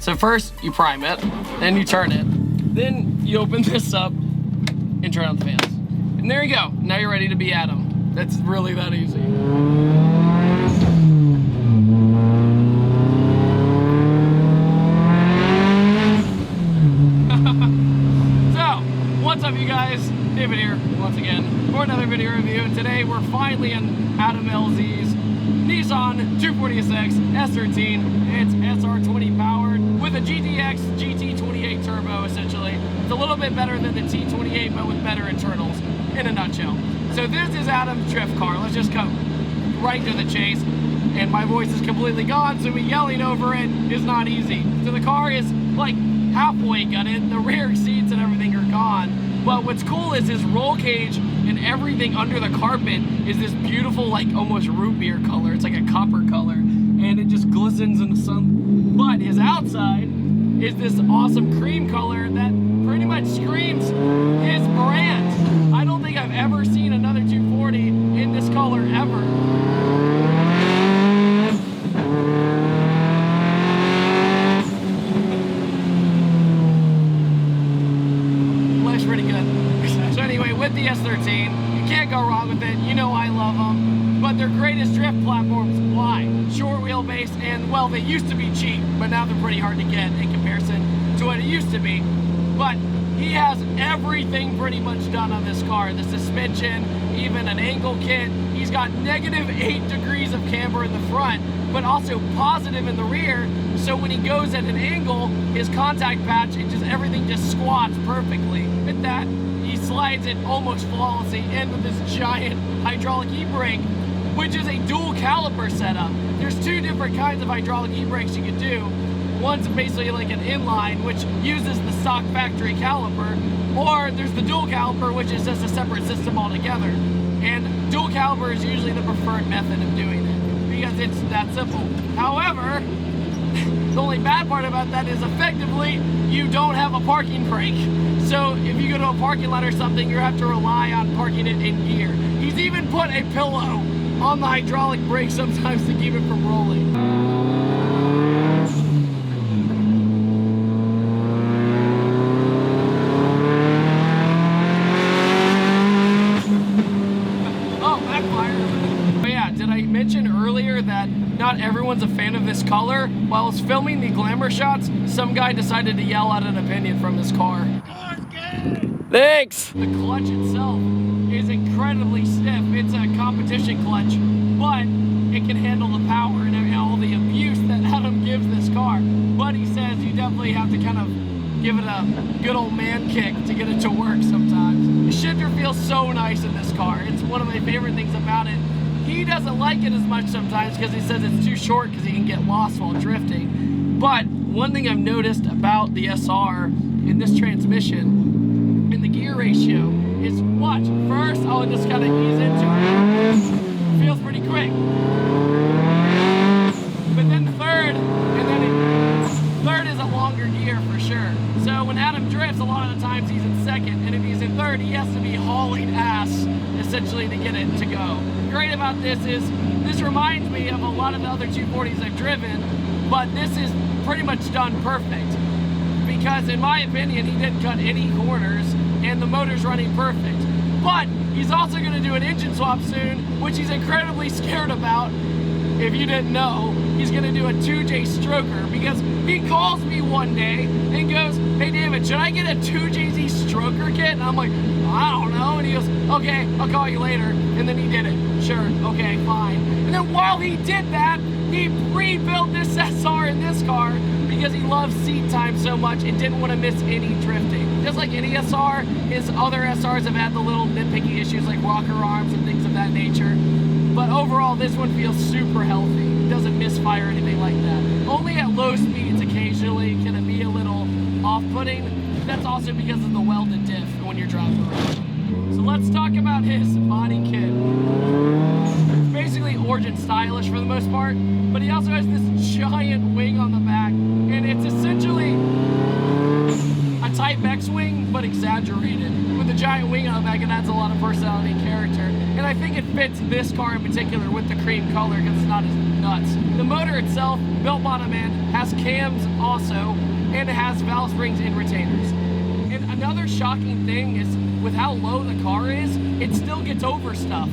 So first you prime it, then you turn it, then you open this up and turn on the fans. And there you go. Now you're ready to be Adam. That's really that easy. What's up, you guys? David here once again for another video review, and today we're finally in Adam LZ's Nissan 240SX S13. It's SR20 powered with a GTX GT28 turbo. Essentially, it's a little bit better than the T28, but with better internals. In a nutshell, so this is Adam's drift car. Let's just come right to the chase. And my voice is completely gone, so me yelling over it is not easy. So the car is like halfway gutted. The rear seats and everything are gone. But what's cool is his roll cage and everything under the carpet is this beautiful, like almost root beer color. It's like a copper color, and it just glistens in the sun. But his outside is this awesome cream color that pretty much screams his brand. I don't think I've ever seen another 240 in this color ever. The S13, you can't go wrong with it. You know I love them, but they're great as drift platforms. Why? Short wheelbase, and well, they used to be cheap, but now they're pretty hard to get in comparison to what it used to be. But he has everything pretty much done on this car. The suspension, even an angle kit. He's got -8 degrees of camber in the front, but also positive in the rear. So when he goes at an angle, his contact patch, everything just squats perfectly. With that, he slides it almost flawlessly in with this giant hydraulic e-brake, which is a dual caliper setup. There's two different kinds of hydraulic e-brakes you can do. One's basically like an inline, which uses the stock factory caliper, or there's the dual caliper, which is just a separate system altogether. And dual caliper is usually the preferred method of doing it, because it's that simple. However, the only bad part about that is effectively you don't have a parking brake. So if you go to a parking lot or something, you have to rely on parking it in gear. He's even put a pillow on the hydraulic brake sometimes to keep it from rolling. Oh, backfire. But yeah, did I mention earlier that not everyone's a fan of this color? While I was filming the glamour shots, some guy decided to yell out an opinion from this car. Thanks! The clutch itself is incredibly stiff. It's a competition clutch, but it can handle the power and all the abuse that Adam gives this car. But he says you definitely have to kind of give it a good old man kick to get it to work sometimes. The shifter feels so nice in this car. It's one of my favorite things about it. He doesn't like it as much sometimes because he says it's too short because he can get lost while drifting. But one thing I've noticed about the SR in this transmission, in the gear ratio, is watch. First, I'll just kind of ease into it. Feels pretty quick. But then third, and then third is a longer gear for sure. So when Adam drifts, a lot of the times he's in second, and if he's in third, he has to be hauling ass essentially to get it to go. Great about this is this reminds me of a lot of the other 240s I've driven, but this is pretty much done perfect. Because in my opinion, he didn't cut any corners and the motor's running perfect. But he's also going to do an engine swap soon, which he's incredibly scared about. If you didn't know, he's going to do a 2J stroker, because he calls me one day and goes, "Hey David, should I get a 2JZ stroker kit?" And I'm like, "I don't know." And he goes, "Okay, I'll call you later." And then he did it. Sure, okay, fine. And then while he did that, he rebuilt this SR in this car because he loves seat time so much and didn't want to miss any drifting. Just like any SR, his other SRs have had the little nitpicky issues like rocker arms and things of that nature. But overall, this one feels super healthy. It doesn't misfire or anything like that. Only at low speeds occasionally can it be a little off-putting. That's also because of the welded diff when you're driving around. So let's talk about his body kit. It's basically Origin stylish for the most part, but he also has this giant wing on the back, and it's essentially a Type X-Wing, but exaggerated. With the giant wing on the back, it adds a lot of personality and character. And I think it fits this car in particular with the cream color because it's not as nuts. The motor itself, built bottom end, has cams also, and it has valve springs and retainers. And another shocking thing is with how low the car is, it still gets over stuff.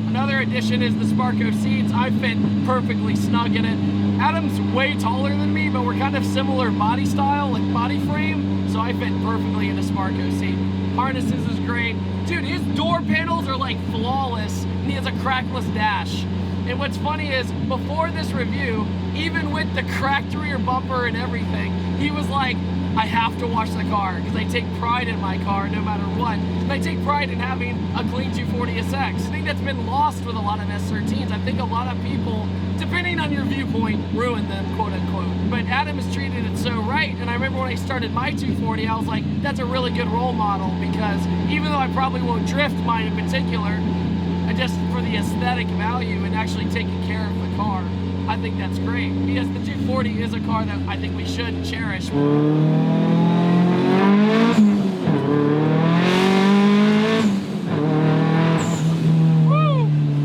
Another addition is the Sparco seats. I fit perfectly snug in it. Adam's way taller than me, but we're kind of similar body style, like body frame, so I fit perfectly in a Sparco seat. Harnesses is great. Dude, his door panels are like flawless, and he has a crackless dash. And what's funny is, before this review, even with the cracked rear bumper and everything, he was like, I have to wash the car, because I take pride in my car no matter what. And I take pride in having a clean 240SX. I think that's been lost with a lot of S13s. I think a lot of people, depending on your viewpoint, ruin them, quote unquote. But Adam has treated it so right, and I remember when I started my 240, I was like, that's a really good role model, because even though I probably won't drift mine in particular, just for the aesthetic value and actually taking care of the car, I think that's great. Because the 240 is a car that I think we should cherish. Woo!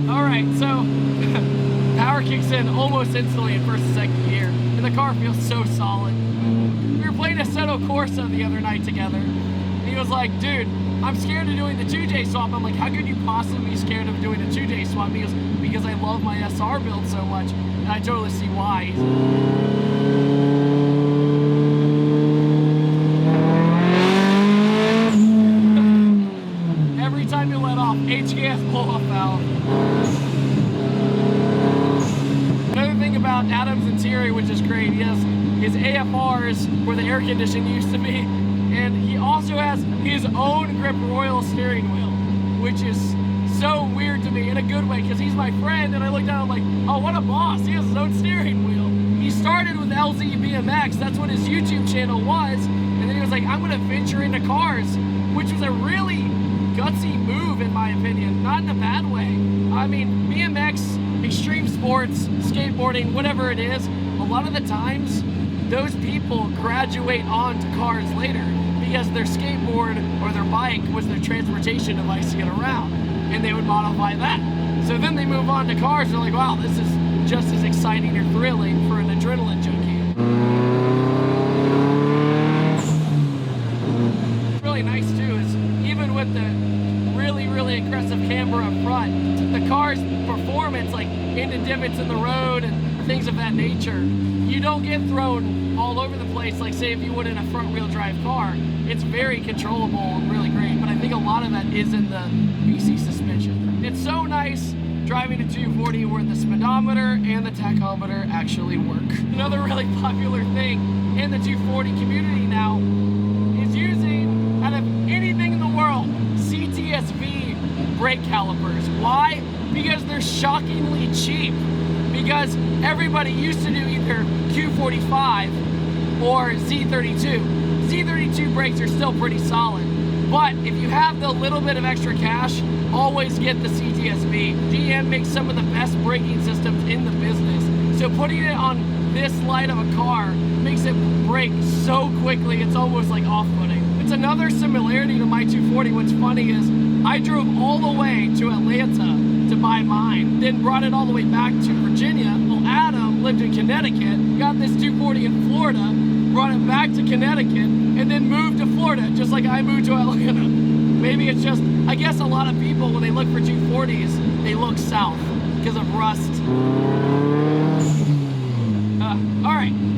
Alright, so power kicks in almost instantly in first and second gear, and the car feels so solid. We were playing Assetto Corsa the other night together, and he was like, dude, I'm scared of doing the 2J swap. I'm like, how could you possibly be scared of doing a 2J swap? He goes, because I love my SR build so much. And I totally see why. Every time you let off, HKS pull-off valve. Another thing about Adam's interior, which is great, he has his AFRs where the air conditioning used to be. And he also has his own grip royal steering wheel, which is so weird to me in a good way, because he's my friend, and I look down and I'm like, oh, what a boss, he has his own steering wheel. He started with LZ BMX, that's what his YouTube channel was, and then he was like, I'm gonna venture into cars, which was a really gutsy move in my opinion, not in a bad way. I mean, BMX, extreme sports, skateboarding, whatever it is, a lot of the times, those people graduate onto cars later because their skateboard or their bike was their transportation device to get around, and they would modify that. So then they move on to cars, and they're like, wow, this is just as exciting or thrilling for an adrenaline junkie. Really nice too is, even with the really aggressive camber up front, the car's performance, like into divots in the road and things of that nature, you don't get thrown all over the place like say if you would in a front wheel drive car. It's very controllable and really great, but I think a lot of that is in the BC suspension. It's so nice driving a 240 where the speedometer and the tachometer actually work. Another really popular thing in the 240 community now is using, out of anything in the world, CTSV brake calipers. Why? Because they're shockingly cheap. Because everybody used to do either Q45 or Z32. Z32 brakes are still pretty solid. But if you have the little bit of extra cash, always get the CTSV. GM makes some of the best braking systems in the business. So putting it on this light of a car makes it brake so quickly, it's almost like off-putting. It's another similarity to my 240. What's funny is I drove all the way to Atlanta to buy mine, then brought it all the way back to Virginia. Well, Adam lived in Connecticut, got this 240 in Florida, brought it back to Connecticut, and then moved to Florida, just like I moved to Atlanta. Maybe it's just, I guess a lot of people, when they look for 240s, they look south because of rust.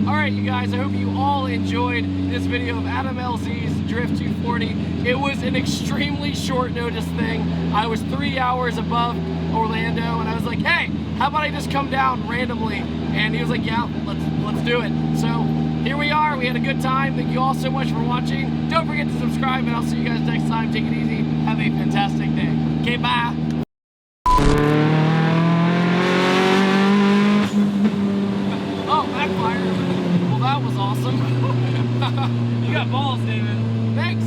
All right, you guys, I hope you all enjoyed this video of Adam LZ's Drift 240. It was an extremely short notice thing. I was 3 hours above Orlando, and I was like, hey, how about I just come down randomly? And he was like, yeah, let's do it. So here we are. We had a good time. Thank you all so much for watching. Don't forget to subscribe, and I'll see you guys next time. Take it easy. Have a fantastic day. Okay, bye. Oh, backfire. Well, that was awesome. You got balls, David. Thanks.